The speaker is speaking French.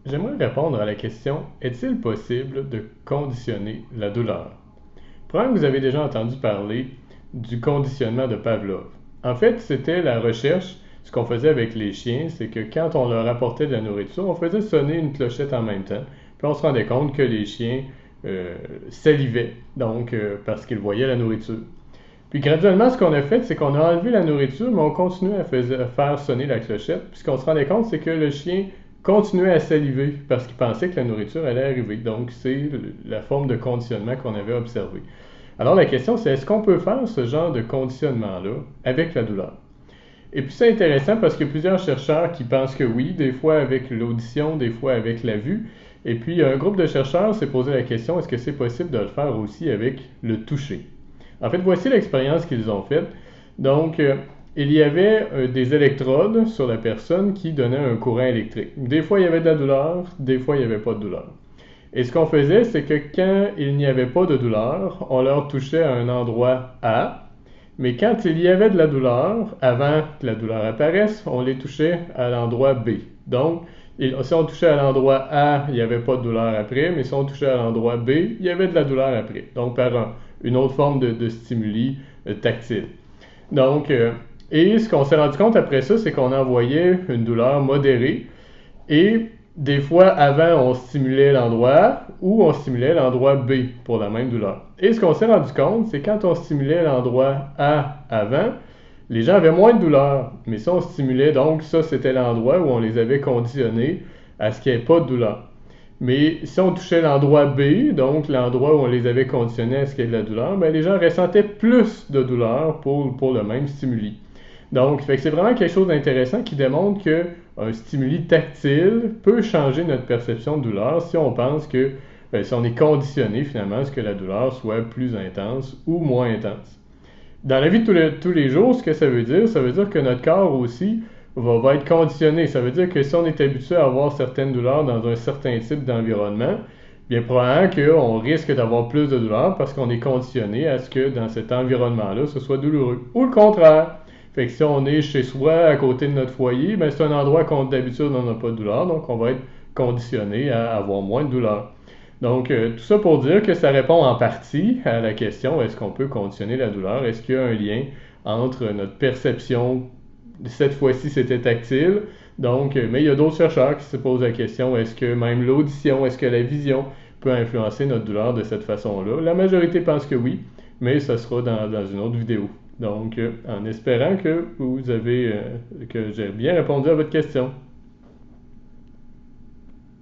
J'aimerais répondre à la question: est-il possible de conditionner la douleur? Probablement que vous avez déjà entendu parler du conditionnement de Pavlov. En fait, c'était la recherche. Ce qu'on faisait avec les chiens, c'est que quand on leur apportait de la nourriture, on faisait sonner une clochette en même temps. Puis on se rendait compte que les chiens euh, salivaient, donc parce qu'ils voyaient la nourriture. Puis graduellement, ce qu'on a fait, c'est qu'on a enlevé la nourriture, mais on continuait à faire sonner la clochette. Puis ce qu'on se rendait compte, c'est que le chien continuait à saliver parce qu'il pensait que la nourriture allait arriver. Donc, c'est la forme de conditionnement qu'on avait observé. Alors, la question, c'est est-ce qu'on peut faire ce genre de conditionnement-là avec la douleur? Et puis, c'est intéressant parce qu'il y a plusieurs chercheurs qui pensent que oui, des fois avec l'audition, des fois avec la vue. Et puis, un groupe de chercheurs s'est posé la question, est-ce que c'est possible de le faire aussi avec le toucher? En fait, voici l'expérience qu'ils ont faite. Donc, il y avait des électrodes sur la personne qui donnaient un courant électrique. Des fois, il y avait de la douleur, des fois, il n'y avait pas de douleur. Et ce qu'on faisait, c'est que quand il n'y avait pas de douleur, on leur touchait à un endroit A, mais quand il y avait de la douleur, avant que la douleur apparaisse, on les touchait à l'endroit B. Donc, si on touchait à l'endroit A, il n'y avait pas de douleur après, mais si on touchait à l'endroit B, il y avait de la douleur après. Donc, par une autre forme de stimuli tactile. Donc, et ce qu'on s'est rendu compte après ça, c'est qu'on envoyait une douleur modérée et des fois, avant, on stimulait l'endroit A ou on stimulait l'endroit B pour la même douleur. Et ce qu'on s'est rendu compte, c'est quand on stimulait l'endroit A avant, les gens avaient moins de douleur. Mais si on stimulait, donc ça, c'était l'endroit où on les avait conditionnés à ce qu'il n'y ait pas de douleur. Mais si on touchait l'endroit B, donc l'endroit où on les avait conditionnés à ce qu'il y ait de la douleur, ben les gens ressentaient plus de douleur pour le même stimuli. Donc, c'est vraiment quelque chose d'intéressant qui démontre qu'un stimuli tactile peut changer notre perception de douleur si on pense que, si on est conditionné finalement à ce que la douleur soit plus intense ou moins intense. Dans la vie de tous les jours, ce que ça veut dire que notre corps aussi va être conditionné. Ça veut dire que si on est habitué à avoir certaines douleurs dans un certain type d'environnement, bien probablement qu'on risque d'avoir plus de douleurs parce qu'on est conditionné à ce que dans cet environnement-là, ce soit douloureux. Ou le contraire. Fait que si on est chez soi, à côté de notre foyer, ben c'est un endroit qu'on d'habitude on n'a pas de douleur, donc on va être conditionné à avoir moins de douleur. Donc, tout ça pour dire que ça répond en partie à la question est-ce qu'on peut conditionner la douleur? Est-ce qu'il y a un lien entre notre perception, cette fois-ci c'était tactile, donc, mais il y a d'autres chercheurs qui se posent la question est-ce que même l'audition, est-ce que la vision peut influencer notre douleur de cette façon-là? La majorité pense que oui, mais ça sera dans une autre vidéo. Donc, en espérant que que j'ai bien répondu à votre question.